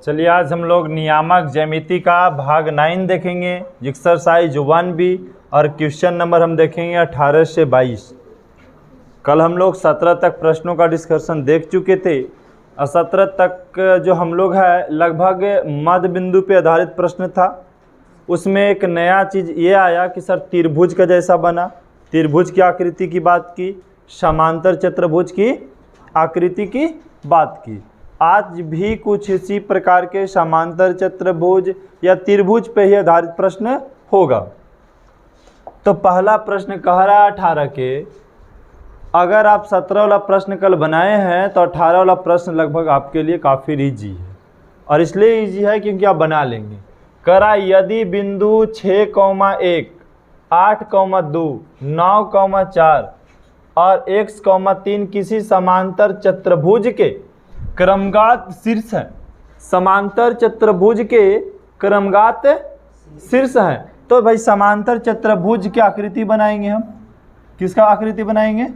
चलिए आज हम लोग नियामक ज्यामिति का भाग 9 देखेंगे, एक्सरसाइज 1B और क्वेश्चन नंबर हम देखेंगे 18 से 22। कल हम लोग 17 तक प्रश्नों का डिस्कशन देख चुके थे और 17 तक जो हम लोग है लगभग मध्य बिंदु पे आधारित प्रश्न था। उसमें एक नया चीज़ ये आया कि सर त्रिभुज का जैसा बना, त्रिभुज की आकृति की बात की, समांतर चतुर्भुज की आकृति की बात की। आज भी कुछ इसी प्रकार के समांतर चतुर्भुज या त्रिभुज पे ही आधारित प्रश्न होगा। तो पहला प्रश्न कह रहा है 18 के, अगर आप 17 वाला प्रश्न कल बनाए हैं तो 18 वाला प्रश्न लगभग आपके लिए काफ़ी ईजी है। और इसलिए ईजी है क्योंकि आप बना लेंगे। करा यदि बिंदु 6,1, 8,2, 9,4 और x,3 किसी समांतर चतुर्भुज के क्रमगत शीर्ष है, समांतर चतुर्भुज के क्रमगत शीर्ष है, तो भाई समांतर चतुर्भुज की आकृति बनाएंगे हम। किसका आकृति बनाएंगे?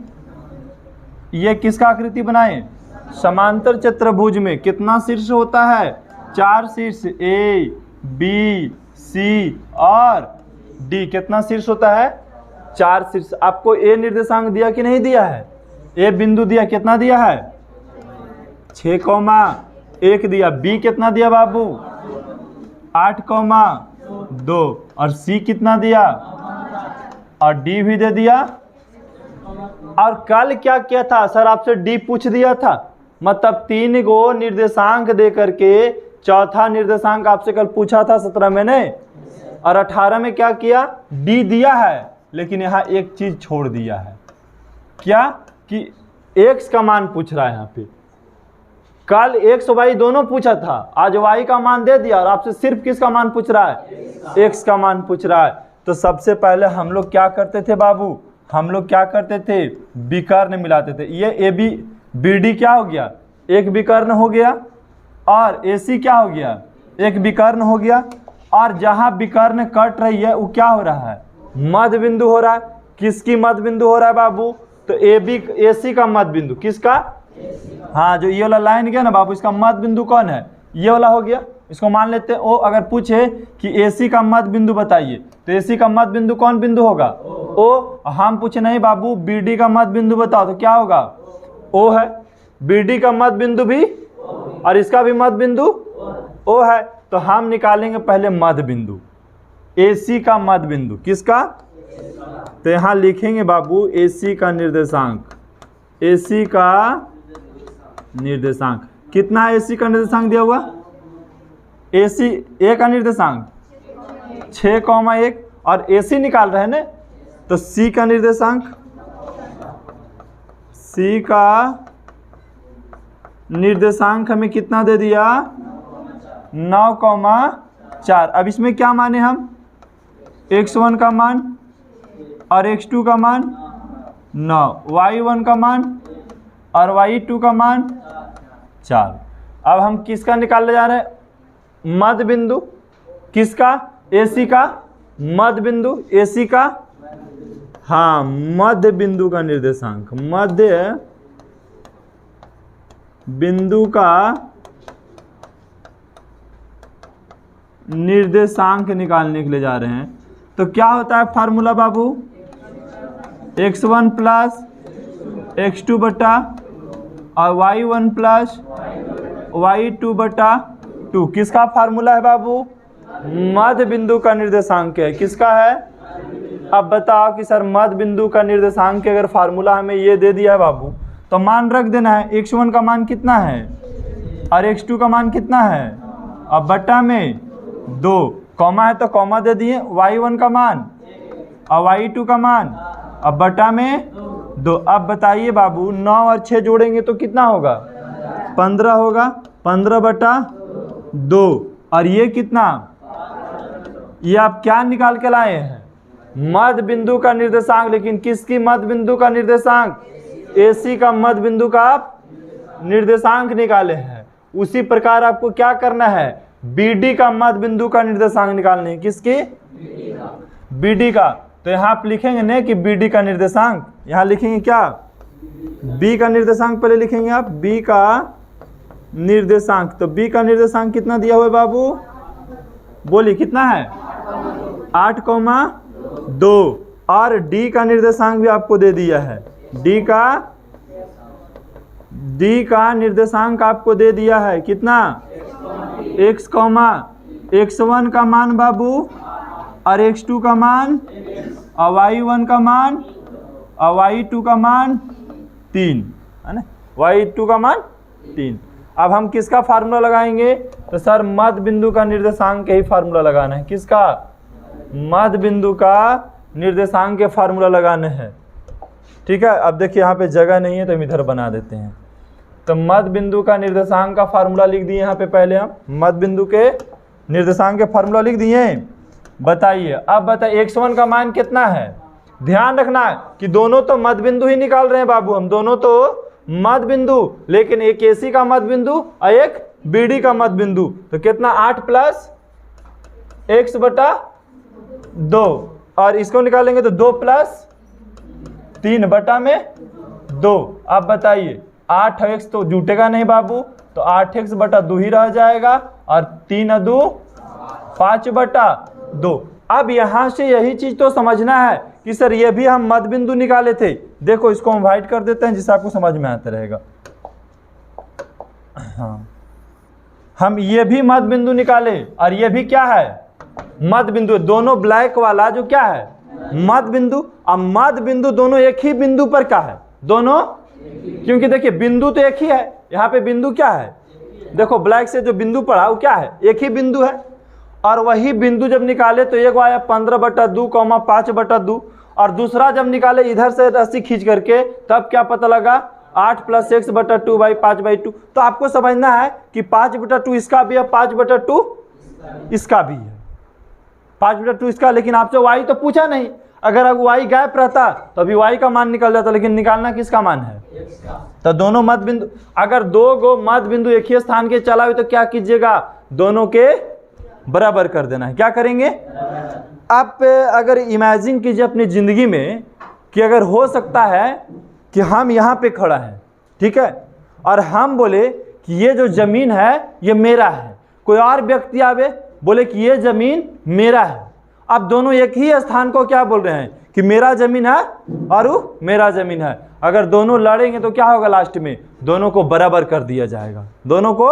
ये किसका आकृति बनाएं? समांतर चतुर्भुज में कितना शीर्ष होता है? 4 शीर्ष, A, B, C और D। कितना शीर्ष होता है? 4 शीर्ष। आपको A निर्देशांक दिया कि नहीं दिया है? A बिंदु दिया, कितना दिया है? 6,1 दिया। B कितना दिया बाबू? 8,2 और C कितना दिया? और D भी दे दिया। और कल क्या किया था सर? आपसे D पूछ दिया था, मतलब 3 गो निर्देशांक दे करके चौथा निर्देशांक आपसे कल पूछा था 17 में ने। और 18 में क्या किया? D दिया है, लेकिन यहाँ एक चीज छोड़ दिया है। क्या? कि x का मान पूछ रहा है यहाँ पे। कल x और y दोनों पूछा था, आज y का मान दे दिया और आपसे सिर्फ किसका मान पूछ रहा है? x का मान पूछ रहा है। तो सबसे पहले हम लोग क्या करते थे बाबू? हम लोग क्या करते थे? विकर्ण मिलाते थे। ये AB BD क्या हो गया? एक विकर्ण हो गया। और AC क्या हो गया? एक विकर्ण हो गया। और जहां विकर्ण कट रही है वो क्या हो रहा है? मध्य बिंदु हो रहा है। किसकी मध्य बिंदु हो रहा है बाबू? तो AC का मध्य बिंदु। किसका? हाँ, जो ये वाला लाइन गया ना बाबू, इसका मध्य बिंदु कौन है? ये वाला हो गया। इसको मान लेते हैं ओ। अगर पूछे कि AC का मध्य बिंदु बताइए तो AC का मध्य बिंदु कौन बिंदु होगा? O। हम पूछे नहीं बाबू BD का मध्य बिंदु बताओ तो क्या होगा? O है। BD का मध्य बिंदु भी और इसका भी मध्य बिंदु O है। तो हम निकालेंगे पहले मध्य बिंदु, AC का मध्य बिंदु। किसका? तो यहाँ लिखेंगे बाबू AC का निर्देशांक। AC का निर्देशांक कितना है? AC का निर्देशांक दिया हुआ AC A का निर्देशांक 6,1 और AC निकाल रहे हैं ना, तो C का निर्देशांक, C का निर्देशांक हमें कितना दे दिया? 9,4। अब इसमें क्या माने हम? x1 का मान और x2 का मान 9, y1 का मान और y2 का मान 4। अब हम किसका निकालने जा रहे हैं? मध्य बिंदु। किसका? AC का मध्य बिंदु। AC का, हाँ, मध्य बिंदु का निर्देशांक, मध्य बिंदु का निर्देशांक निकालने के लिए जा रहे हैं। तो क्या होता है फार्मूला बाबू? x1 प्लस x2 बटा और y1 प्लस y2 बटा 2। किसका फार्मूला है बाबू? मध्य बिंदु का निर्देशांक है। किसका है? अब बताओ कि सर मध्य बिंदु का निर्देशांक अगर फार्मूला हमें ये दे दिया है बाबू, तो मान रख देना है। x1 का मान कितना है और x2 का मान कितना है? अब बटा में 2, कॉमा है तो कॉमा दे दिए। y1 का मान और y2 का मान, अब बटा में 2। अब बताइए बाबू 9 और 6 जोड़ेंगे तो कितना होगा? 15 होगा। 15 बटा 2 और ये कितना? ये आप क्या निकाल के लाए हैं? मध्य बिंदु का निर्देशांक। लेकिन किसकी मध्य बिंदु का निर्देशांक? AC का मध्य बिंदु का आप निर्देशांक निकाले हैं। उसी प्रकार आपको क्या करना है? BD का मध्य बिंदु का निर्देशांक निकालने है। किसकी? BD का। तो यहाँ आप लिखेंगे नहीं कि BD का निर्देशांक, यहाँ लिखेंगे क्या? B का निर्देशांक पहले लिखेंगे आप। B का निर्देशांक। तो बी का निर्देशांक कितना दिया हुआ है बाबू, बोलिए कितना है, 8,2। और डी का निर्देशांक भी आपको दे दिया है, डी का निर्देशांक आपको दे दिया है कितना, x1 का मान बाबू, और x2 का मान, और y1 का मान, और y2 का मान 3 है ना, y2 का मान 3। अब हम किसका फार्मूला लगाएंगे, तो सर मध्य बिंदु का निर्देशांक का ही फार्मूला लगाना है। किसका, मध्य बिंदु का निर्देशांक के फार्मूला लगाने हैं। ठीक है, अब देखिए यहाँ पे जगह नहीं है तो हम इधर बना देते हैं। तो मध्य बिंदु का निर्देशांक का फार्मूला लिख दिए यहाँ पे, पहले हम मध्य बिंदु के निर्देशांक के फार्मूला लिख दिए। बताइए, अब बताइए x1 का मान कितना है। ध्यान रखना है कि दोनों तो मध्य बिंदु ही निकाल रहे हैं बाबू, हम दोनों तो मध्य बिंदु, लेकिन एक AC का मध्य बिंदु और एक BD का मध्य बिंदु। तो कितना, 8 + x/2, और इसको निकालेंगे तो 2 + 3/2। अब बताइए 8x तो जुटेगा नहीं बाबू, तो 8x/2 ही रह जाएगा, और 3 2 5/2। अब यहाँ से यही चीज तो समझना है कि सर ये भी हम मध्य बिंदु निकाले थे। देखो इसको हम वाइट कर देते हैं जिससे आपको समझ में आता रहेगा। हाँ, हम ये भी मध्य बिंदु निकाले, और ये भी क्या है, मध्य बिंदु। दोनों ब्लैक वाला जो क्या है, मध्य बिंदु। अब मध्य बिंदु दोनों एक ही बिंदु पर का है, दोनों, क्योंकि देखिए बिंदु तो एक ही है। यहाँ पे बिंदु क्या है, देखो ब्लैक से जो बिंदु पड़ा वो क्या है, एक ही बिंदु है। और वही बिंदु जब निकाले तो एक आया 15/2, 5/2, और दूसरा जब निकाले इधर से रस्सी खींच करके, तब क्या पता लगा, 8 + x/2 / 5/2। तो आपको समझना है कि 5/2 इसका भी है, 5/2 इसका भी है, 5/2 इसका। लेकिन आपसे y तो पूछा नहीं, अगर अब y गैप रहता तो अभी y का मान निकल जाता, लेकिन निकालना किसका मान है, तो दोनों मध्य बिंदु। अगर दो गो मध्य बिंदु एक ही स्थान के चला हुए तो क्या कीजिएगा, दोनों के बराबर कर देना है। क्या करेंगे, आप अगर इमेजिन कीजिए अपनी जिंदगी में कि अगर हो सकता है कि हम यहाँ पे खड़ा हैं, ठीक है, और हम बोले कि ये जो जमीन है ये मेरा है, कोई और व्यक्ति आवे बोले कि ये जमीन मेरा है। अब दोनों एक ही स्थान को क्या बोल रहे हैं कि मेरा जमीन है और वो मेरा जमीन है। अगर दोनों लड़ेंगे तो क्या होगा, लास्ट में दोनों को बराबर कर दिया जाएगा, दोनों को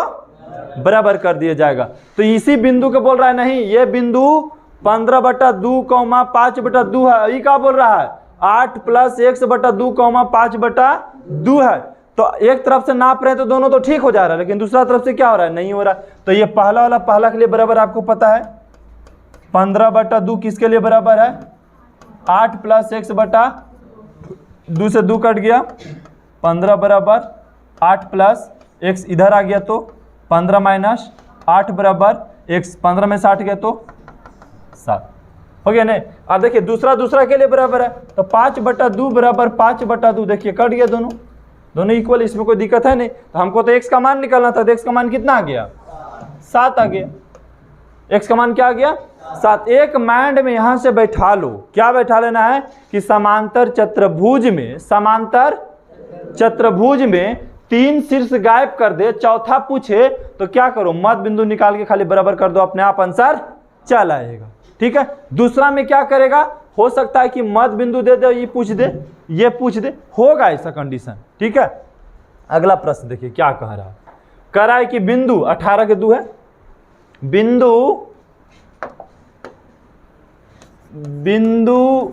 बराबर कर दिया जाएगा। तो इसी बिंदु को बोल रहा है, नहीं ये बिंदु 15/2, 5/2 है। ये क्या बोल रहा है, 8 + x/2, 5/2 है। तो एक तरफ से नाप रहे हैं तो दोनों तो ठीक हो जा रहा है, लेकिन दूसरा तरफ से क्या हो रहा है, नहीं हो रहा। तो ये पहला वाला पहला के लिए बराबर आपको पता है, 15/2 किसके लिए बराबर है, 8 + x/2 से 2 कट गया, 15 बराबर 8 + x, इधर आ गया तो 15 - 8 बराबर x, 15 में 60 गया तो 7 हो गया नहीं। अब देखिए दूसरा के लिए बराबर है, तो 5/2 बराबर 5/2, देखिए कट गया, दोनों इक्वल, इसमें कोई दिक्कत है नहीं। तो हमको तो x का मान निकालना था, तो x का मान कितना आ गया, 7 आ गया। x का मान क्या आ गया, 7। एक माइंड में यहां से बैठा लो, क्या बैठा लेना है कि समांतर चतुर्भुज में 3 शीर्ष गायब कर दे, चौथा पूछे तो क्या करो, मध्य बिंदु निकाल के खाली बराबर कर दो, अपने आप आंसर चल आएगा। ठीक है, दूसरा में क्या करेगा, हो सकता है कि मध्य बिंदु दे दे, ये पूछ दे, होगा ऐसा कंडीशन। ठीक है, अगला प्रश्न देखिए क्या कह रहा है, कह रहा है कि बिंदु 18 के 2 है, बिंदु -2,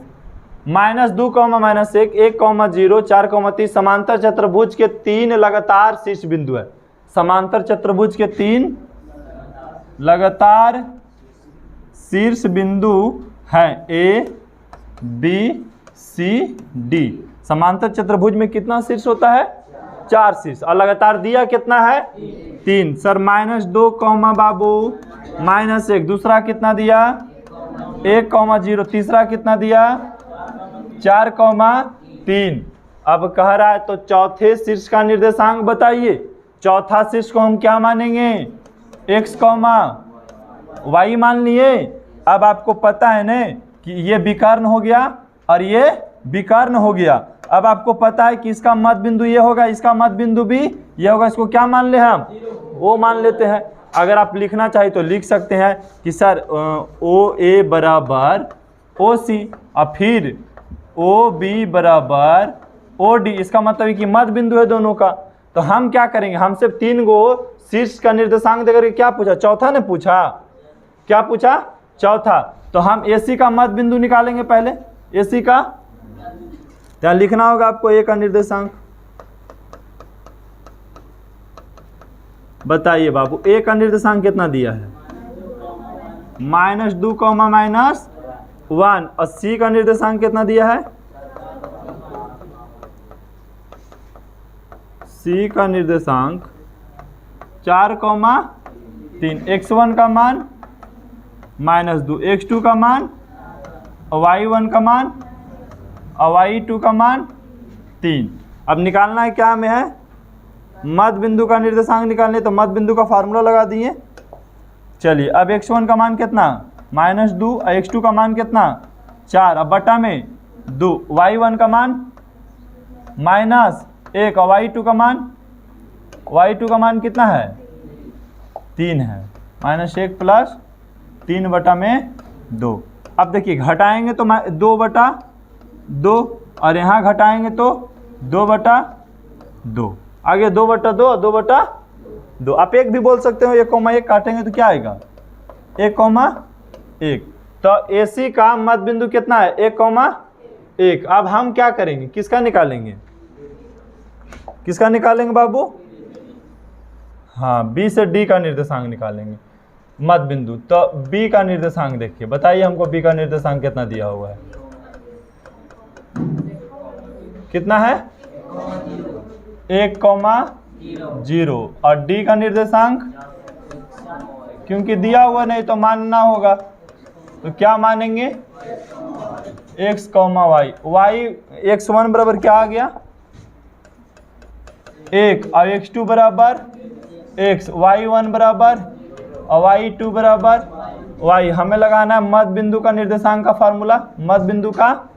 -1, 1, 0, 4, 3 समांतर चतुर्भुज के 3 लगातार शीर्ष बिंदु है। समांतर चतुर्भुज के 3 लगातार शीर्ष बिंदु हैं, A, B, C, D। समांतर चतुर्भुज में कितना शीर्ष होता है, 4 शीर्ष, और लगातार दिया कितना है, 3। सर -2, बाबू -1, दूसरा कितना दिया, 1, 0, तीसरा कितना दिया, 4, 3। अब कह रहा है तो चौथे शीर्ष का निर्देशांक बताइए। चौथा शीर्ष को हम क्या मानेंगे, x, y मान लिए। अब आपको पता है ना कि ये विकर्ण हो गया और ये विकर्ण हो गया। अब आपको पता है कि इसका मध्य बिंदु ये होगा, इसका मध्य बिंदु भी ये होगा। इसको क्या मान ले हम? ओ मान लेते हैं। अगर आप लिखना चाहे तो लिख सकते हैं कि सर ओ ए बराबर ओ सी और फिर ओ बी बराबर ओ डी। इसका मतलब है कि मध्य बिंदु है दोनों का। तो हम क्या करेंगे, हमसे 3 गो शीर्ष का निर्देशांक देकर क्या पूछा? चौथा ने पूछा। क्या पूछा? चौथा। तो हम AC का मध्य बिंदु निकालेंगे पहले। AC का क्या लिखना होगा आपको? A का निर्देशांक बताइए बाबू। A का निर्देशांक कितना दिया है? -2, -1। और C का निर्देशांक कितना दिया है? C का निर्देशांक 4, 3। x1 का मान -2, x2 का मान, y1 का मान और y2 का मान 3। अब निकालना है क्या में है? मध्य बिंदु का निर्देशांक निकालने। तो मध्य बिंदु का फार्मूला लगा दिए। चलिए अब x1 का मान कितना? -2 और x2 का मान कितना? 4। अब बटा में 2। y1 का मान -1 और y2 का मान कितना है? 3 है। -1 + 3 बटा में 2। अब देखिए घटाएंगे तो 2 बटा 2 और यहाँ घटाएंगे तो 2 बटा 2। आगे 2 बटा 2 और 2 बटा 2। आप 1 भी बोल सकते हो। 1,1 काटेंगे तो क्या आएगा? 1,1। तो AC का मध्य बिंदु कितना है? 1,1। अब हम क्या करेंगे? किसका निकालेंगे? किसका निकालेंगे बाबू? हाँ, B से D का निर्देशांक निकालेंगे, मध्य बिंदु। तो B का निर्देशांक देखिए, बताइए हमको B का निर्देशांक कितना दिया हुआ है? कितना है? 1,0। और D का निर्देशांक क्योंकि दिया हुआ नहीं तो मानना होगा। तो क्या मानेंगे? x, y। x1 बराबर क्या आ गया? 1 और x2 बराबर x, y1 बराबर और y2 बराबर y। हमें लगाना है मध्य बिंदु का निर्देशांक का फार्मूला। मध्य बिंदु का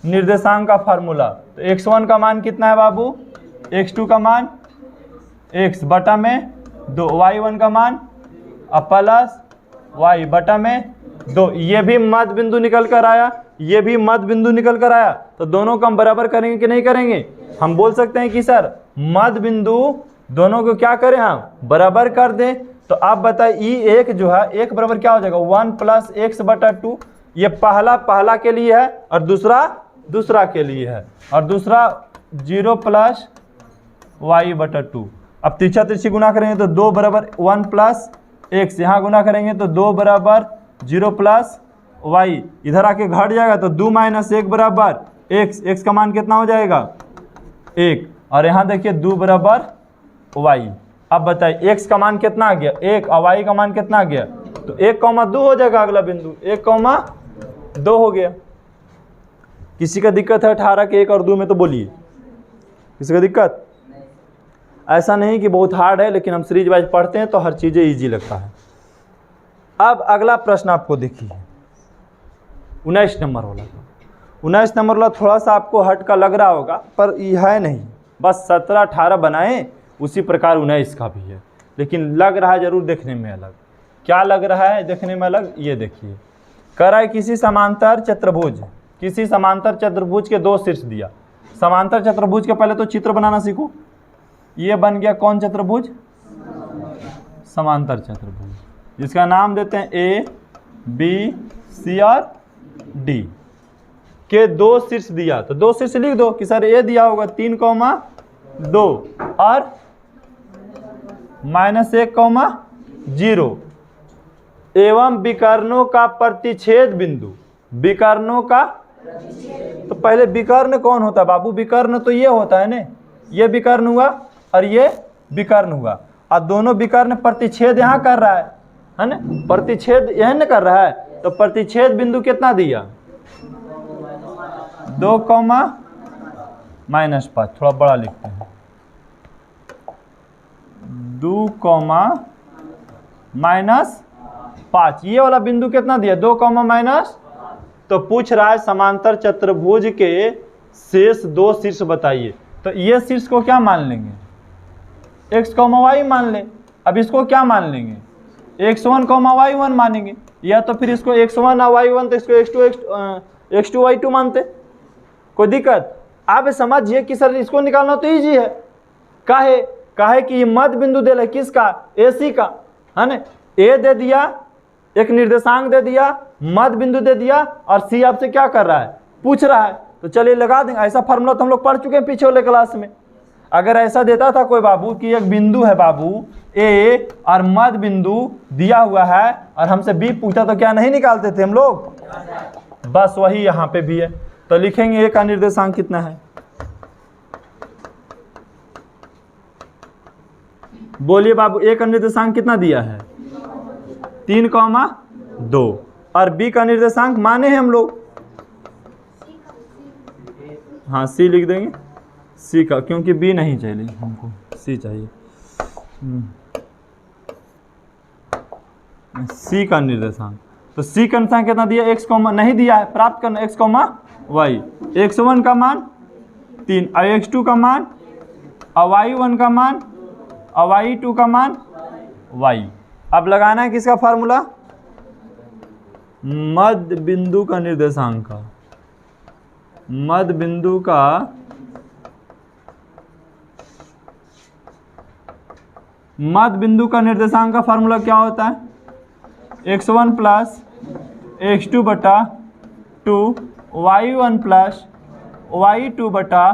निर्देशांक का फार्मूला। तो x1 का मान कितना है बाबू? x2 का मान x बटा में 2, y1 का मान प्लस y बटा में 2। ये भी मध्य बिंदु निकल कर आया, ये भी मध्य बिंदु निकल कर आया। तो दोनों को हम बराबर करेंगे कि नहीं करेंगे? हम बोल सकते हैं कि सर मध्य बिंदु दोनों को क्या करें? हम बराबर कर दें। तो आप बताइए E1 जो है 1 बराबर क्या हो जाएगा? 1 + x बटा 2। ये पहला के लिए है और दूसरा के लिए है। और दूसरा 0 + y बटा 2। अब तिरछी गुना करेंगे तो 2 बराबर 1 + x। यहाँ गुना करेंगे तो 2 बराबर 0 + y। इधर आके घट जाएगा तो 2 - 1 बराबर x। x का मान कितना हो जाएगा? 1। और यहाँ देखिए 2 बराबर y। अब बताइए x का मान कितना आ गया? 1 और y का मान कितना आ गया? तो 1,2 हो जाएगा अगला बिंदु। 1,2 हो गया। किसी का दिक्कत है 18 के 1 और 2 में तो बोलिए। किसी का दिक्कत? ऐसा नहीं कि बहुत हार्ड है, लेकिन हम सीरीज वाइज पढ़ते हैं तो हर चीज़ें ईजी लगता है। अब अगला प्रश्न आपको देखिए 19 नंबर वाला। 19 नंबर वाला थोड़ा सा आपको हट का लग रहा होगा, पर यह है नहीं। बस 17, 18 बनाएं, उसी प्रकार 19 का भी है, लेकिन लग रहा है जरूर देखने में अलग। क्या लग रहा है देखने में अलग? ये देखिए, कह रहा है किसी समांतर चतुर्भुज के 2 शीर्ष दिया। समांतर चतुर्भुज के पहले तो चित्र बनाना सीखो। ये बन गया कौन चतुर्भुज? समांतर चतुर्भुज, जिसका नाम देते हैं A, B, C और D के 2 शीर्ष दिया। तो 2 शीर्ष लिख दो कि सर A दिया होगा 3,2 और -1,0 एवं विकर्णों का प्रतिच्छेद बिंदु। विकर्णों का, तो पहले विकर्ण कौन होता है बाबू? विकर्ण तो ये होता है ना, ये विकर्ण हुआ और ये विकर्ण हुआ, और दोनों विकर्ण प्रतिच्छेद यहाँ कर रहा है ना? प्रतिच्छेद यह न कर रहा है। तो प्रतिच्छेद बिंदु कितना दिया? 2, -5। थोड़ा बड़ा लिखते हैं। 2, -5। ये वाला बिंदु कितना दिया? 2, तो पूछ रहा है समांतर चतुर्भुज के शेष दो शीर्ष बताइए। तो ये शीर्ष को क्या मान लेंगे, x, y मान लें। अब इसको क्या मान लेंगे, x1, y1 मानेंगे, या तो फिर इसको x1 और y1 तो इसको x2 y2 मानते, कोई दिक्कत। आप समझिए कि सर इसको निकालना तो इजी है, काहे कि ये मध्य बिंदु दे किसका, AC का, है ना। A दे दिया, एक निर्देशांक दे दिया, मध्य बिंदु दे दिया, और C आपसे क्या कर रहा है, पूछ रहा है। तो चलिए लगा देंगे। ऐसा फार्मूला तो हम लोग पढ़ चुके हैं पीछे वाले क्लास में। अगर ऐसा देता था कोई बाबू कि एक बिंदु है बाबू A और मध्य बिंदु दिया हुआ है और हमसे B पूछा तो क्या नहीं निकालते थे हम लोग, बस वही यहाँ पे भी है। तो लिखेंगे A का निर्देशांक कितना है, बोलिए बाबू। A का निर्देशांक कितना दिया है, 3,2, और B का निर्देशांक माने हैं हम लोग, हाँ C लिख देंगे, C का, क्योंकि B नहीं चाहिए हमको, C चाहिए। C का निर्देशांक, तो C का निर्देशांक कितना दिया, x, नहीं दिया है, प्राप्त करना x, y, x1 का मान 3, और x2 का मान, और y1 का मान, और y2 का मान y। अब लगाना है किसका फार्मूला, मध्य बिंदु का निर्देशांक का, मध्य बिंदु का निर्देशांक का फार्मूला क्या होता है, x1 प्लस x2 बटा 2, y1 प्लस y2 बटा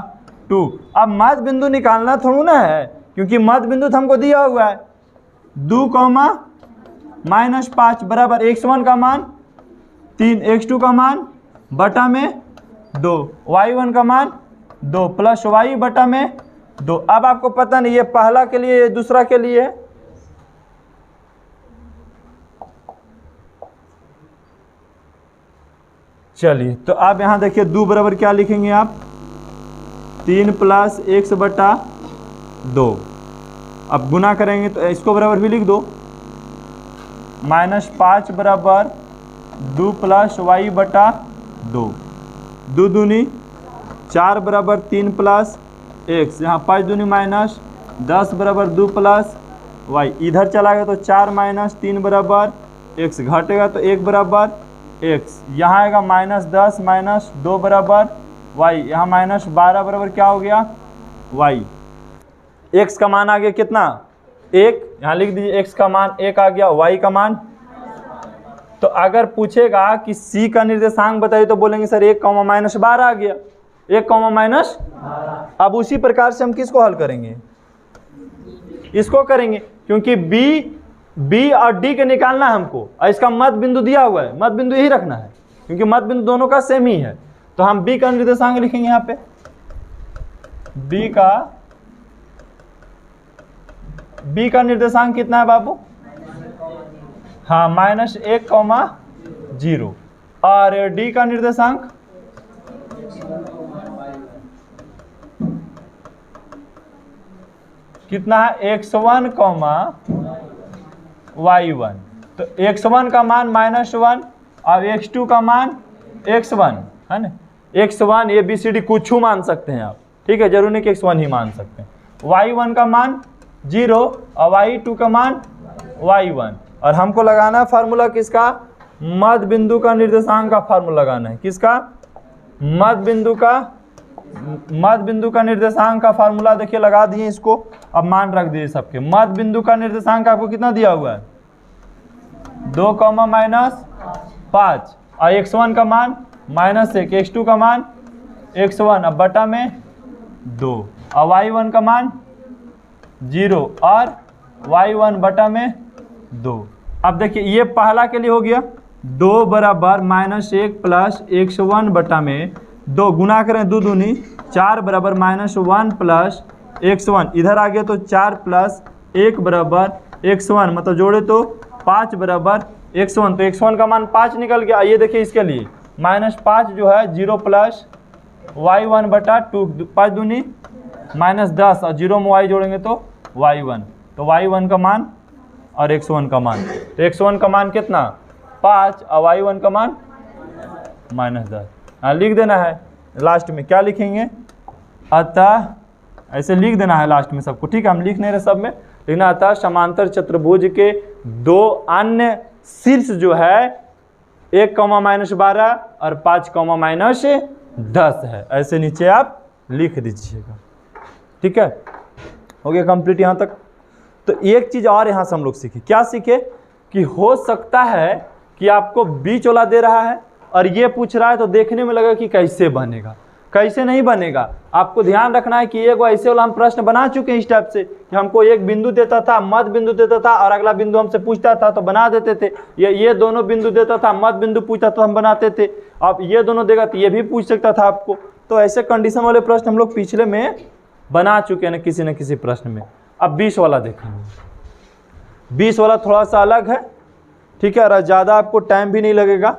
2। अब मध्य बिंदु निकालना थोड़ा ना है, क्योंकि मध्य बिंदु तो हमको दिया हुआ है 2, -5 बराबर x1 का मान 3, x2 का मान बटा में 2, y1 का मान 2 प्लस y बटा में 2। अब आपको पता नहीं ये पहला के लिए, ये दूसरा के लिए है। चलिए, तो आप यहां देखिए 2 बराबर क्या लिखेंगे आप, 3 प्लस x बटा 2। अब गुना करेंगे तो इसको बराबर भी लिख दो, -5 बराबर 2 प्लस y बटा 2, 2 दूनी 4 बराबर 3 प्लस x, यहाँ 5 दूनी -10 बराबर 2 प्लस y, इधर चला गया तो 4 - 3 बराबर x, घटेगा तो 1 बराबर x, यहाँ आएगा -10 - 2 बराबर y, यहाँ -12 बराबर क्या हो गया y। x का मान आ गया कितना, 1, यहाँ लिख दीजिए x का मान 1 आ गया, y का मान। तो अगर पूछेगा कि C का निर्देशांक बताइए तो बोलेंगे सर 1, -12 आ गया, 1, -। अब उसी प्रकार से हम किसको हल करेंगे, इसको करेंगे, क्योंकि B और D के निकालना है हमको, और इसका मध्य बिंदु दिया हुआ है, मध्य बिंदु यही रखना है, क्योंकि मध्य बिंदु दोनों का सेम ही है। तो हम B का निर्देशांक लिखेंगे यहाँ पे, B का निर्देशांक कितना है बाबू, हाँ -1,0, और D का निर्देशांक कितना है, x1, y1। तो x1 का मान -1 और x2 का मान x1, है ना। x1 ABCD कुछ मान सकते हैं आप, ठीक है, जरूर नहीं कि x1 ही मान सकते हैं। y1 का मान 0 और y2 का मान y1, और हमको लगाना है फार्मूला किसका, मध्य बिंदु का निर्देशांक का फार्मूला लगाना है, किसका, मध्य बिंदु का निर्देशांक का फार्मूला। देखिए लगा दिए इसको, अब मान रख दिए सबके। मध्य बिंदु का निर्देशांक आपको कितना दिया हुआ है, 2, -5, और x1 का मान -1, x2 का मान x1, अब बटा में 2, और y1 का मान 0 और y1 बटा में 2। अब देखिए ये पहला के लिए हो गया, 2 बराबर -1 प्लस x1 बटा में 2, गुना करें 2 दूनी 4 बराबर -1 प्लस x1, इधर आ गया तो 4 प्लस 1 बराबर x1, मतलब जोड़े तो 5 बराबर x1, तो x1 का मान 5 निकल गया। ये देखिए इसके लिए -5 जो है 0 प्लस y1 बटा 2, 5 दूनी -10, और 0 में y जोड़ेंगे तो y1, तो y1 का मान और x1 का मान, तो x1 का मान कितना 5 और y1 का मान -10। हाँ लिख देना है लास्ट में, क्या लिखेंगे, अतः, ऐसे लिख देना है लास्ट में सबको, ठीक है। हम लिख नहीं रहे सब में, लिखना अतः समांतर चतुर्भुज के दो अन्य शीर्ष जो है 1, -12 और 5, -10 है, ऐसे नीचे आप लिख दीजिएगा, ठीक है। हो गया कंप्लीट यहाँ तक। तो एक चीज़ और यहाँ से हम लोग सीखे, क्या सीखे कि हो सकता है कि आपको बीच वाला दे रहा है और ये पूछ रहा है तो देखने में लगा कि कैसे बनेगा, कैसे नहीं बनेगा। आपको ध्यान रखना है कि एक ऐसे वाला हम प्रश्न बना चुके हैं इस टाइप से कि हमको एक बिंदु देता था, मध्य बिंदु देता था और अगला बिंदु हमसे पूछता था तो बना देते थे। ये दोनों बिंदु देता था, मध्य बिंदु पूछता तो हम बनाते थे। अब ये दोनों देगा तो ये भी पूछ सकता था आपको। तो ऐसे कंडीशन वाले प्रश्न हम लोग पिछले में बना चुके हैं न किसी प्रश्न में। अब 20 वाला देखेंगे। 20 वाला थोड़ा सा अलग है, ठीक है, और ज़्यादा आपको टाइम भी नहीं लगेगा,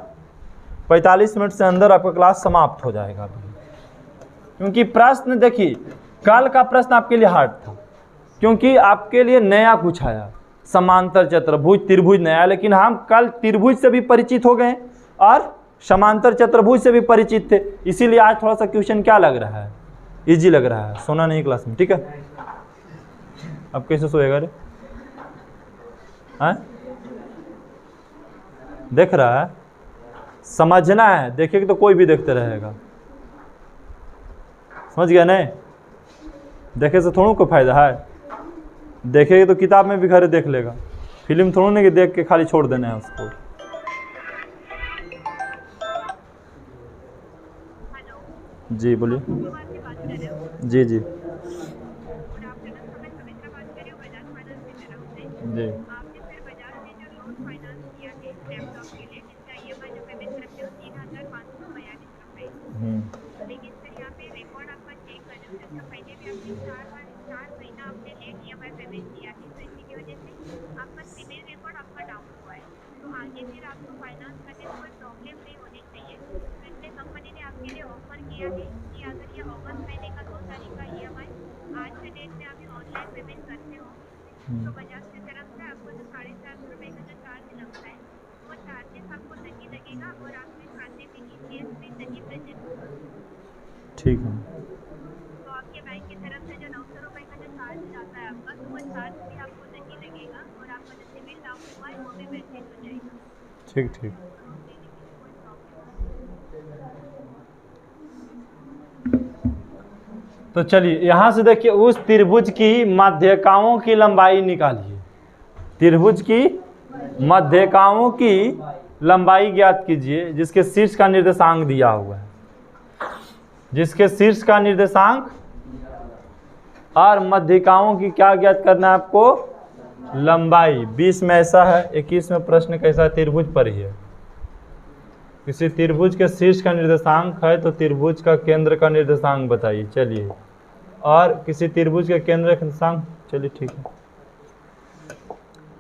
45 मिनट से अंदर आपका क्लास समाप्त हो जाएगा। क्योंकि प्रश्न देखिए, कल का प्रश्न आपके लिए हार्ड था क्योंकि आपके लिए नया कुछ आया, समांतर चतुर्भुज त्रिभुज नया, लेकिन हम कल त्रिभुज से भी परिचित हो गए और समांतर चतुर्भुज से भी परिचित थे, इसीलिए आज थोड़ा सा क्वेश्चन क्या लग रहा है, इजी लग रहा है। सोना नहीं क्लास में, ठीक है। अब कैसे सोएगा रे, देख रहा है, समझना है, देखेगा तो कोई भी देखते रहेगा, समझ गया नहीं, देखे से थोड़ा कोई फायदा है, देखेगा तो किताब में भी घरे देख लेगा, फिल्म थोड़ा नहीं कि देख के खाली छोड़ देना है उसको। जी बोलिए। जी जी जी ठीक है। तो आपके बैंक की तरफ से जो 900 रुपए का जो चार्ज जाता है आपका, तो वो चार्ज भी आपको नहीं लगेगा और आपका जो सिविल डाउन हुआ है वो भी मेंटेन हो जाएगा। ठीक ठीक। तो चलिए यहाँ से देखिए, उस त्रिभुज की मध्यकाओं की लंबाई निकालिए। त्रिभुज की मध्यकाओं की लंबाई ज्ञात कीजिए जिसके शीर्ष का निर्देशांक दिया हुआ है, जिसके शीर्ष का निर्देशांक और मध्यकाओं की क्या ज्ञात करना है आपको, लंबाई। 20 में ऐसा है, 21 में प्रश्न कैसा, त्रिभुज पर ही है। किसी त्रिभुज के शीर्ष का निर्देशांक है तो त्रिभुज का केंद्र का निर्देशांक बताइए। चलिए, और किसी त्रिभुज के केंद्र का निर्देशांक, चलिए ठीक है,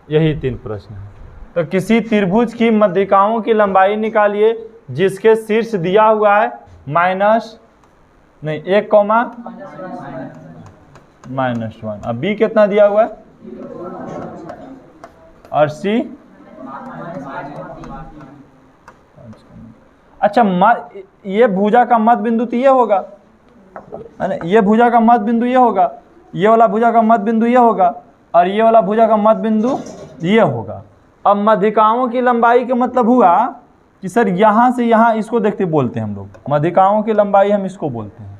यही 3 प्रश्न है। तो किसी त्रिभुज की मध्यकाओं की लंबाई निकालिए जिसके शीर्ष दिया हुआ है (1, -1), अब बी कितना दिया हुआ है और सी, अच्छा ये भुजा का मध्य बिंदु तो ये होगा, ये भुजा का मध्य बिंदु ये होगा, ये वाला भुजा का मध्य बिंदु ये होगा और ये वाला भुजा का मध्य बिंदु ये होगा। अब मध्यकाओं की लंबाई का मतलब हुआ कि सर यहाँ से यहाँ, इसको देखते बोलते हैं हम लोग मध्यकाओं की लंबाई, हम इसको बोलते हैं।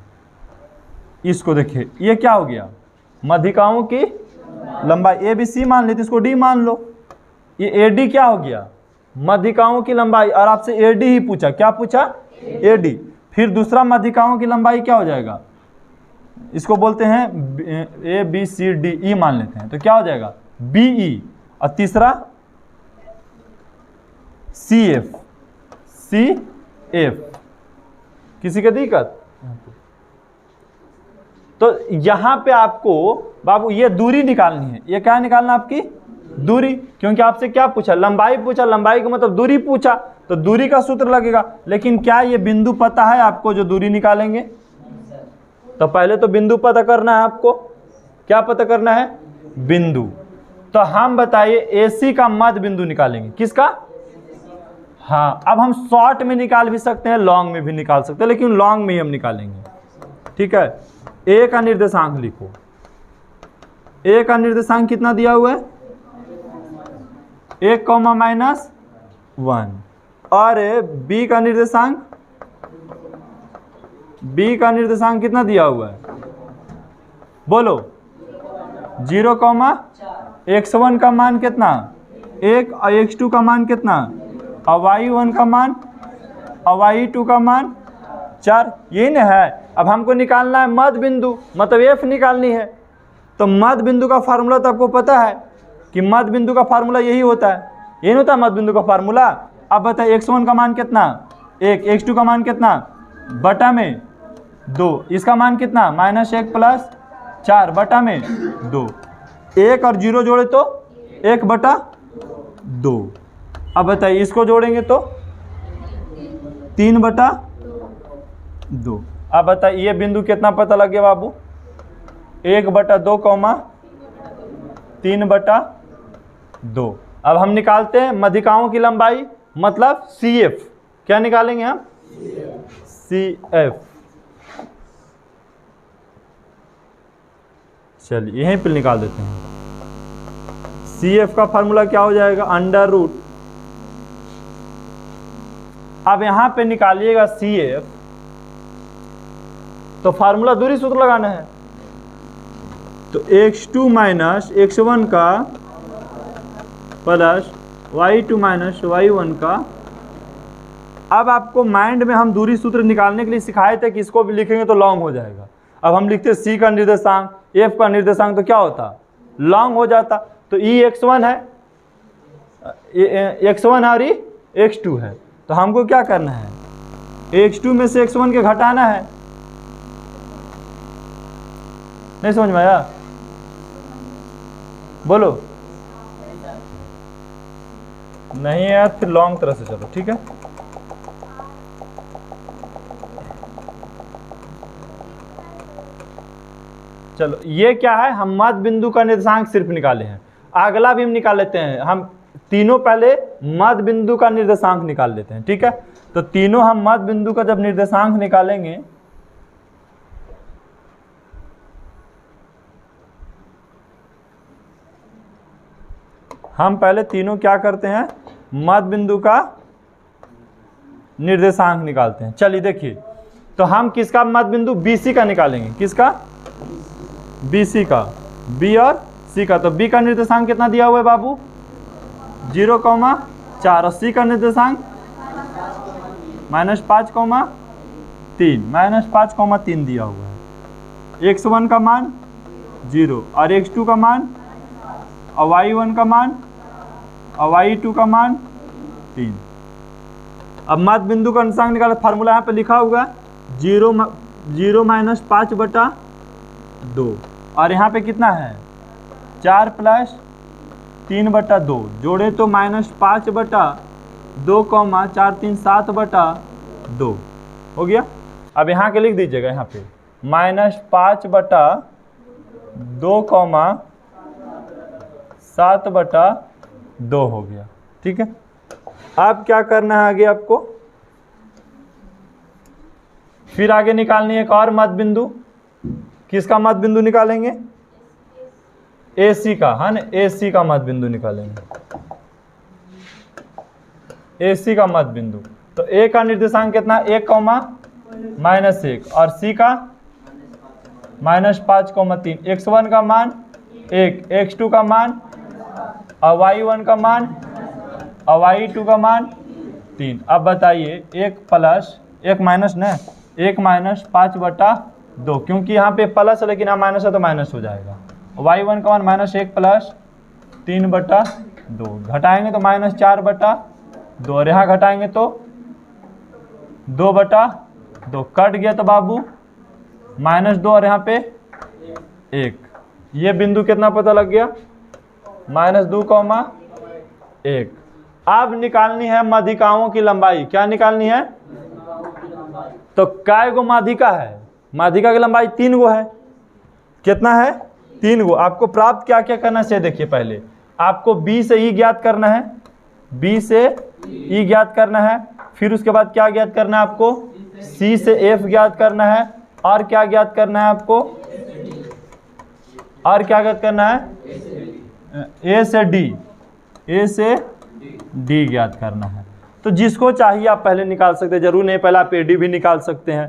इसको देखिए, ये क्या हो गया, मध्यकाओं की लंबाई। ए बी सी मान लेते, इसको डी मान लो। ये ए डी क्या हो गया, मध्यकाओं की लंबाई, और आपसे ए डी ही पूछा, क्या पूछा, ए डी। फिर दूसरा मध्यकाओं की लंबाई क्या हो जाएगा, इसको बोलते हैं ए बी सी डी, ई मान लेते हैं, तो क्या हो जाएगा बी ई, और तीसरा सी एफ, सी एफ। किसी का दिक्कत, तो यहां पे आपको बाबू ये दूरी निकालनी है। ये क्या निकालना, आपकी दूरी, क्योंकि आपसे क्या पूछा, लंबाई पूछा, लंबाई का मतलब दूरी पूछा, तो दूरी का सूत्र लगेगा। लेकिन क्या ये बिंदु पता है आपको जो दूरी निकालेंगे, तो पहले तो बिंदु पता करना है आपको। क्या पता करना है, बिंदु। तो हम बताइए AC का मध्य बिंदु निकालेंगे, किसका, हाँ, अब हम शॉर्ट में निकाल भी सकते हैं, लॉन्ग में भी निकाल सकते हैं, लेकिन लॉन्ग में ही हम निकालेंगे। ठीक है, ए का निर्देशांक लिखो। ए का निर्देशांक कितना दिया हुआ है? 1, -1। और बी का निर्देशांक, बी का निर्देशांक कितना दिया हुआ है? बोलो। 0, x1 का मान कितना? 1 और x2 का मान कितना? और y1 का मान और y2 का मान 4। यही ना है। अब हमको निकालना है मध्य बिंदु, मतलब f निकालनी है। तो मध्य बिंदु का फार्मूला तो आपको पता है कि मध्य बिंदु का फार्मूला यही होता है, यही होता है मध्य बिंदु का फार्मूला। अब बताइए x1 का मान कितना? 1, x2 का मान कितना? बटा में 2, इसका मान कितना? -1 + 4 बटा में 2। 1 और 0 जोड़े तो 1/2। अब बताइए इसको जोड़ेंगे तो 3/2। अब बताइए ये बिंदु कितना पता लग गया बाबू? 1/2, 3/2। अब हम निकालते हैं मध्यिकाओं की लंबाई, मतलब CF। क्या निकालेंगे हम? CF। चलिए यहीं पर निकाल देते हैं। CF का फार्मूला क्या हो जाएगा? √। अब यहां पे निकालिएगा CF, तो फार्मूला दूरी सूत्र लगाना है। तो x2 - x1 का प्लस y2 - y1 का। अब आपको माइंड में हम दूरी सूत्र निकालने के लिए सिखाए थे कि इसको भी लिखेंगे तो लॉन्ग हो जाएगा। अब हम लिखते C का निर्देशांक, F का निर्देशांक, तो क्या होता? लॉन्ग हो जाता। तो E x1 है, x1 और E x2 है। तो हमको क्या करना है? x2 में से x1 के घटाना है। नहीं समझ में आया? बोलो। नहीं है फिर लॉन्ग तरह से चलो। ठीक है, चलो ये क्या है? हम मध्य बिंदु का निर्देशांक सिर्फ निकाले हैं। अगला भी हम निकाल लेते हैं। हम तीनों पहले मध्य बिंदु का निर्देशांक निकाल लेते हैं। ठीक है, तो तीनों हम मध्य बिंदु का जब निर्देशांक निकालेंगे, हम पहले तीनों क्या करते हैं? मध्य बिंदु का निर्देशांक निकालते हैं। चलिए देखिए, तो हम किसका मध्य बिंदु? BC का निकालेंगे। किसका? BC का, B और C का। तो B का निर्देशांक कितना दिया हुआ है बाबू? 0, 4। और C का निर्देशांक -5, -3 दिया हुआ है। x1 का मान 0 और x2 का मान और y1 का मान और y2 का मान 3। अब मध्य बिंदु का निर्देशांक निकाला। फार्मूला यहाँ पे लिखा हुआ 0 - 5/2। और यहाँ पे कितना है? 4 + 3/2। जोड़े तो -5/2, 4, 3, 7/2 हो गया। अब यहाँ के लिख दीजिएगा, यहाँ पे -5/2, 7/2 हो गया। ठीक है, अब क्या करना है आगे आपको? फिर आगे निकालनी है एक और मध्य बिंदु। किसका मध्य बिंदु निकालेंगे? AC का, है ना? AC का मध्य बिंदु निकालेंगे। AC का मध्य बिंदु। तो A का निर्देशांक कितना? 1, -1 और C का -5, 3। x1 का मान 1, x2 का मान और y1 का मान और y2 का मान 3। अब बताइए 1 -5/2, क्योंकि यहाँ पे प्लस है लेकिन यहाँ माइनस है तो माइनस हो जाएगा। y1 का मान -1 + 3/2। घटाएंगे तो -4/2 और यहाँ घटाएंगे तो 2/2। कट गया तो बाबू -2 और यहाँ पे 1। ये बिंदु कितना पता लग गया? -2, 1। अब निकालनी है माध्यिकाओं की लंबाई। क्या निकालनी है? तो काय गो माध्यिका है? माध्यिका की लंबाई 3 गो है। कितना है? 3 गो। आपको प्राप्त क्या क्या करना चाहिए? देखिए, पहले आपको B से E ज्ञात करना है। B से ई ज्ञात करना है। फिर उसके बाद क्या ज्ञात करना है आपको, सी से एफ ज्ञात करना है। और क्या ज्ञात करना है आपको, और क्या ज्ञात करना है, ए से डी, ए से डी ज्ञात करना है। तो जिसको चाहिए आप पहले निकाल सकते हैं, जरूर नहीं पहले आप ए डी भी निकाल सकते हैं,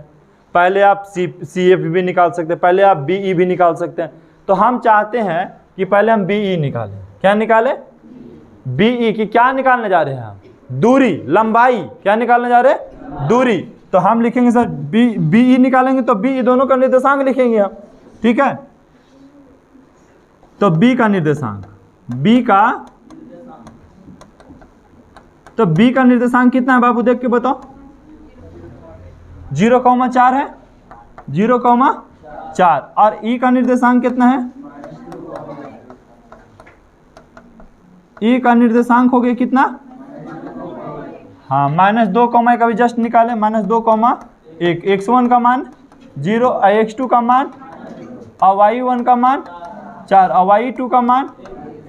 पहले आप सी एफ भी निकाल सकते हैं, पहले आप बी ई भी निकाल सकते हैं। तो हम चाहते हैं कि पहले हम बी ई निकालें। क्या निकालें, बी ई की क्या निकालने जा रहे हैं हम, दूरी, लंबाई। क्या निकालने जा रहे हैं, दूरी। तो हम लिखेंगे सर बी ई निकालेंगे तो बी ई दोनों का निर्देशांक लिखेंगे हम, ठीक है। तो बी का निर्देशांक, बी का, तो बी का निर्देशांक कितना है बाबू, देख के बताओ। 0,4 है, 0,4। और ई का निर्देशांक कितना है, ई का निर्देशांक हो गया कितना, हाँ -2, का भी जस्ट निकाले, -2,1। x1 का मान 0, x2 का मान, और y1 का मान 4, और y2 का मान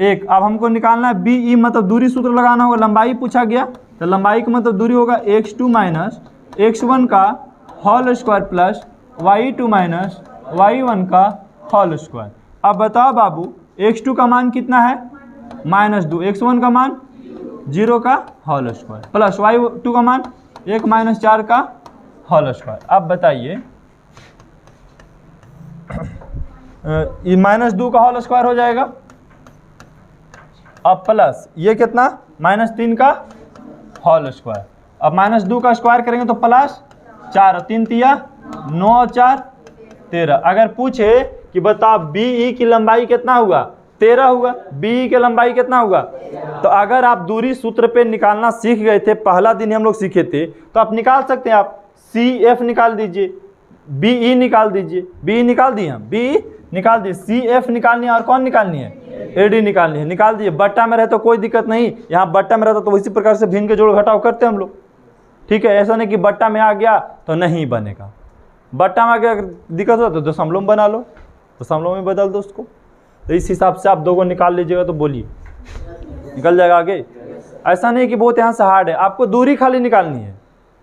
1। अब हमको निकालना है बी ई, मतलब दूरी सूत्र लगाना होगा। लंबाई पूछा गया तो लंबाई का मतलब दूरी होगा x2 माइनस x1 का whole square plus y2 minus y1 का होल स्क्वायर। अब बताओ बाबू x2 का मान कितना है, -2, x1 का मान 0 का होल स्क्वायर प्लस y2 का मान 1 - 4 का होल स्क्वायर। अब बताइए ये -2 का होल स्क्वायर हो जाएगा, अब प्लस ये कितना, -3 का होल स्क्वायर। अब -2 का स्क्वायर करेंगे तो प्लस 4 और 3 तिया 9 और 4 13। अगर पूछे कि बताओ बी ई की लंबाई कितना हुआ, 13 हुआ। बी ई की लंबाई कितना हुआ, तो अगर आप दूरी सूत्र पे निकालना सीख गए थे, पहला दिन हम लोग सीखे थे, तो आप निकाल सकते हैं। आप सी एफ निकाल दीजिए, बी ई निकाल दीजिए, बी ई निकाल दिए हम, बी ई निकाल दिए, सी एफ निकालनी है और कौन निकालनी है, ए डी निकालनी है, निकाल दीजिए। बट्टा में रहे तो कोई दिक्कत नहीं, यहाँ बट्टा में रहता तो इसी प्रकार से भिन्न के जोड़ घटाव करते हम लोग, ठीक है। ऐसा नहीं कि बट्टा में आ गया तो नहीं बनेगा, बट्टा में आ गया दिक्कत हो तो दशमलव में बना लो, दशमलव में बदल दो उसको। तो इस हिसाब से आप 2 को निकाल लीजिएगा तो बोलिए निकल जाएगा आगे। ऐसा नहीं कि बहुत यहाँ से हार्ड है, आपको दूरी खाली निकालनी है।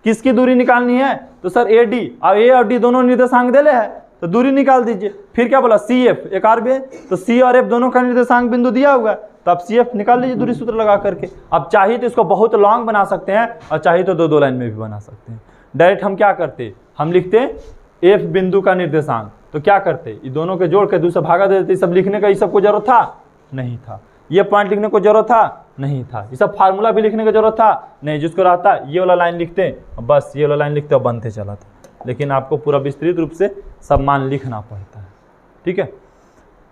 किसकी दूरी निकालनी है, तो सर ए डी, अब ए और डी दोनों निर्देशांक दे ले है तो दूरी निकाल दीजिए। फिर क्या बोला, सी एफ, एक आर भी, तो सी और एफ दोनों का निर्देशांक बिंदु दिया हुआ है, तो आप सी एफ निकाल लीजिए दूरी सूत्र लगा करके। अब चाहिए तो इसको बहुत लॉन्ग बना सकते हैं और चाहिए तो 2-2 लाइन में भी बना सकते हैं। डायरेक्ट हम क्या करते, हम लिखते एफ बिंदु का निर्देशांक, तो क्या करते, ये दोनों के जोड़ के दूसरा भागा दे देते। सब लिखने का ये सब को जरूरत था नहीं था, ये पॉइंट लिखने को जरूरत था नहीं था, ये सब फार्मूला भी लिखने की जरूरत था नहीं। जिसको रहता ये वाला लाइन लिखते, बस ये वाला लाइन लिखते और बनते चला था। लेकिन आपको पूरा विस्तृत रूप से सब मान लिखना पड़ता है, ठीक है।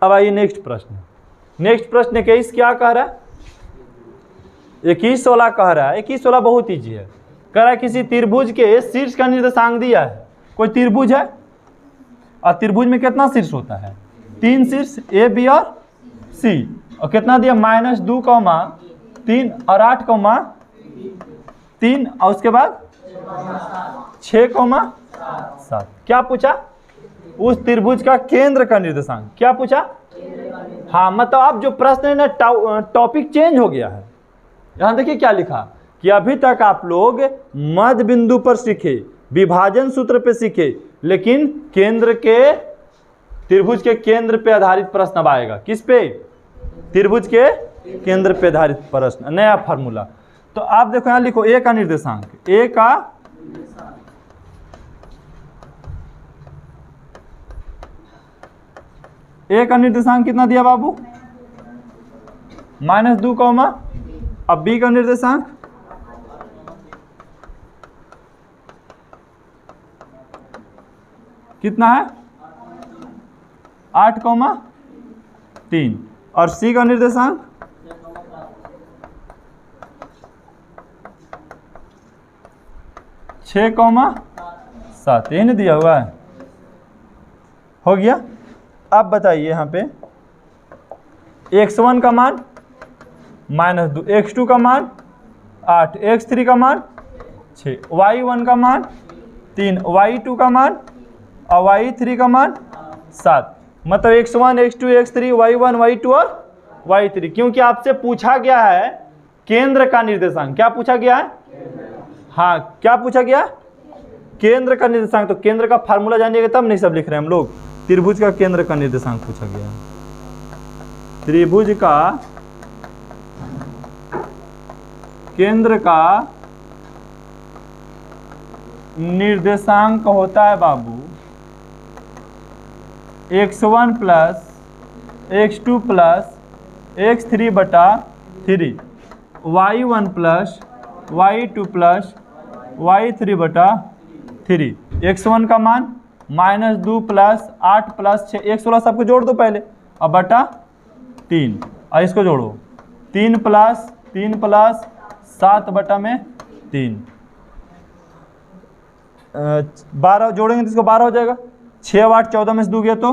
अब आइए नेक्स्ट प्रश्न। नेक्स्ट प्रश्न 21 क्या कह रहा है, 21 वाला कह रहा है, 21 वाला बहुत ईजी है। कह रहा है किसी त्रिभुज के शीर्ष का निर्देशांक दिया है। कोई त्रिभुज है और त्रिभुज में कितना शीर्ष होता है, 3 शीर्ष, ए बी और सी। और कितना दिया, -2, 3 और 8, 3 और उसके बाद 6, 7। क्या पूछा, उस त्रिभुज का केंद्र का निर्देशांक। क्या पूछा, हाँ मतलब आप जो प्रश्न है ना, टॉपिक चेंज हो गया है। यहां देखिए क्या लिखा कि अभी तक आप लोग मध्य बिंदु पर सीखे, विभाजन सूत्र पे सीखे, लेकिन केंद्र के, त्रिभुज के केंद्र पे आधारित प्रश्न अब आएगा। किस पे, त्रिभुज के केंद्र पे आधारित प्रश्न, नया फार्मूला। तो आप देखो यहां लिखो ए का निर्देशांक, ए का निर्देशांक कितना दिया बाबू, -2, अब बी का निर्देशांक कितना है, 8, 3 और सी का निर्देशांक 6, 7। यही नहीं दिया हुआ है, हो गया। अब बताइए यहाँ पे x1 का मान -2, x2 का मान 8, x3 का मान 6, y1 का मान 3, y2 का मान और y3 का मान 7। मतलब x1, x2, x3, y1, y2 और y3। क्योंकि आपसे पूछा गया है केंद्र का निर्देशांक, क्या पूछा गया है? हाँ, क्या पूछा गया? केंद्र का निर्देशांक। तो केंद्र का फार्मूला जानिएगा तब नहीं सब लिख रहे हैं हम लोग। त्रिभुज का केंद्र का निर्देशांक पूछा गया है। त्रिभुज का केंद्र का निर्देशांक होता है बाबू x1 plus x2 plus x3 बटा 3, y1 plus y2 plus y3 बटा 3। x1 का मान -2 प्लस 8 प्लस 6, 116 सबको जोड़ दो पहले, अब बटा 3, और इसको जोड़ो 3 प्लस 7 बटा में 3, 12 जोड़ेंगे तो इसको 12 हो जाएगा। 6 8 14 में से 2 गया तो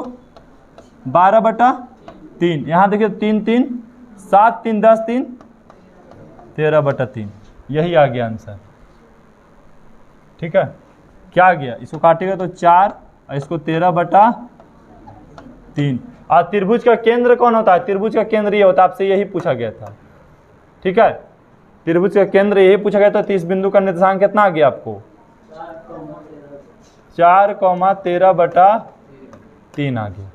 12 बटा 3। यहाँ देखिए 3 3 7 3 10 3 13 बटा 3, यही आ गया आंसर। ठीक है, क्या आ गया? इसको काटेगा तो 4 और इसको 13 बटा 3। और त्रिभुज का केंद्र कौन होता है? त्रिभुज का केंद्र ये होता है, आपसे यही पूछा गया था। ठीक है, त्रिभुज का केंद्र यही पूछा गया था। 30 बिंदु का निर्देशांक कितना आ गया आपको? 4,13 बटा 3 आ गया।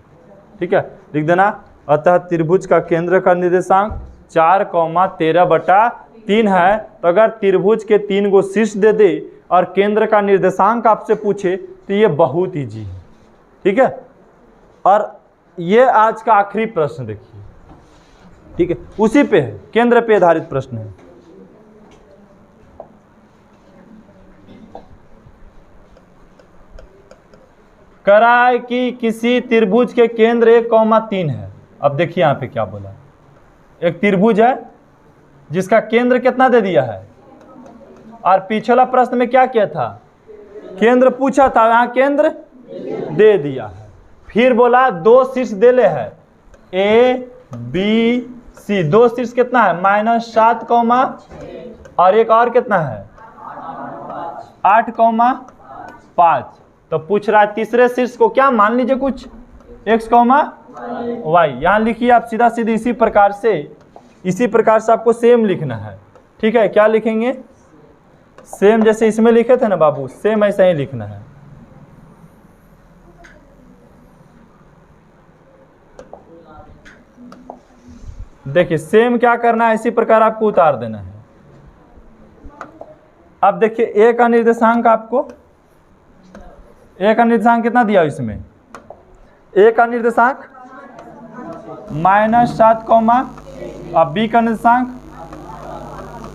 ठीक है, लिख देना। अतः त्रिभुज का केंद्र का निर्देशांक 4,13 बटा 3 है। तो अगर त्रिभुज के 3 गो शीर्ष दे दे और केंद्र का निर्देशांक आपसे पूछे तो ये बहुत ईजी है। ठीक है, और ये आज का आखिरी प्रश्न देखिए। ठीक है, उसी पे है, केंद्र पे आधारित प्रश्न है। कराए कि किसी त्रिभुज के केंद्र 1,3 है। अब देखिए यहाँ पे क्या बोला, एक त्रिभुज है जिसका केंद्र कितना दे दिया है, और पिछला प्रश्न में क्या किया था? केंद्र पूछा था, यहाँ केंद्र दे दिया है। फिर बोला 2 शीर्ष दे ले है, A B C। 2 शीर्ष कितना है? -7, और एक और कितना है? 8,5। तो पूछ रहा है तीसरे शीर्ष को क्या मान लीजिए कुछ x, y। यहाँ लिखिए आप सीधा सीधी इसी प्रकार से आपको सेम लिखना है। ठीक है, क्या लिखेंगे? सेम जैसे इसमें लिखे थे ना बाबू, सेम ऐसा ही लिखना है। देखिए सेम क्या करना है, इसी प्रकार आपको उतार देना है। अब देखिए ए का निर्देशांक आपको, ए का निर्देशांक कितना दिया इसमें? ए का निर्देशांक -7, और बी का निर्देशांक,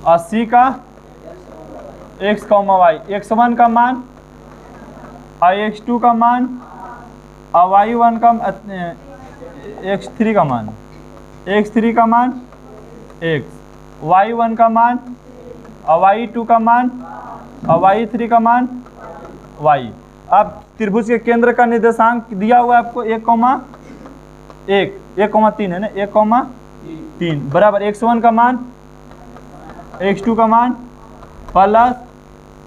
और सी का x, y। x1 का मान और x2 का मान और y1 का x3 का मान, x3 का मान x, y1 का मान और y2 का मान और y3 का मान y। अब त्रिभुज के केंद्र का निर्देशांक दिया हुआ है आपको 1,3 है ना, 1,3 बराबर x1 का मान, x2 का मान प्लस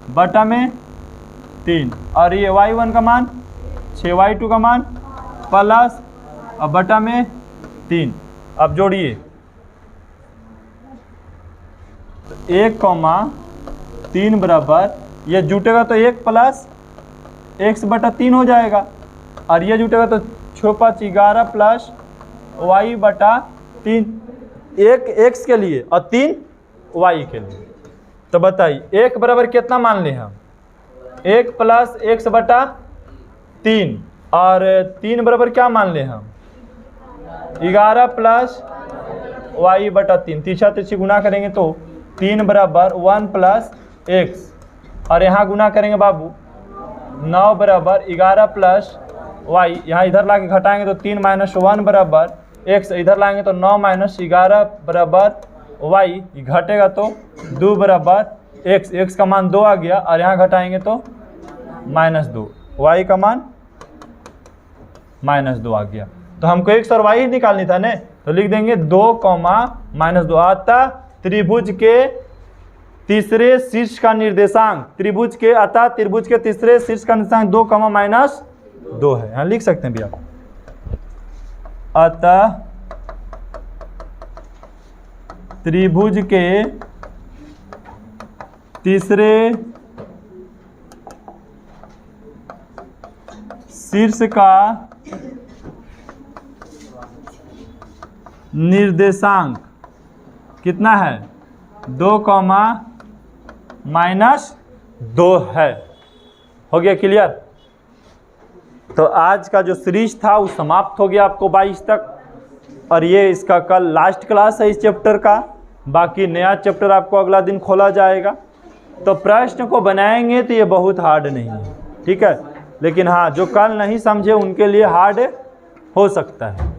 बटा में 3, और ये y1 का मान 6, y2 का मान प्लस और बटा में 3। अब जोड़िए 1,3 बराबर, ये जुटेगा तो 1 प्लस x बटा 3 हो जाएगा, और ये जुटेगा तो 6 5 11 प्लस y बटा 3। 1 x के लिए और 3 y के लिए। तो बताइए 1 बराबर कितना मान लें हम? 1 प्लस x बटा 3, और 3 बराबर क्या मान लें हम? 11 प्लस y बटा 3। तीसरा तिरछी गुना करेंगे तो 3 बराबर 1 प्लस x, और यहाँ गुना करेंगे बाबू 9 बराबर 11 प्लस y। यहाँ इधर लाके घटाएंगे तो 3 - 1 बराबर x, इधर लाएंगे तो 9 - 11 बराबर y। घटेगा तो 2 बराबर x, x का मान 2 आ गया, और यहाँ घटाएंगे तो -2, y का मान -2 आ गया। तो हमको x और y ही निकालनी था ने, तो लिख देंगे 2, -2। अतः त्रिभुज के तीसरे शीर्ष का निर्देशांक, त्रिभुज के तीसरे शीर्ष का निर्देशांक 2, -2 है। यहाँ लिख सकते हैं भैया। अतः त्रिभुज के तीसरे शीर्ष का निर्देशांक कितना है? 2, -2 है। हो गया क्लियर? तो आज का जो सीरीज था वो समाप्त हो गया आपको 22 तक, और ये इसका कल लास्ट क्लास है इस चैप्टर का। बाकी नया चैप्टर आपको अगला दिन खोला जाएगा। तो प्रश्न को बनाएंगे तो ये बहुत हार्ड नहीं है, ठीक है, लेकिन हाँ जो कल नहीं समझे उनके लिए हार्ड हो सकता है।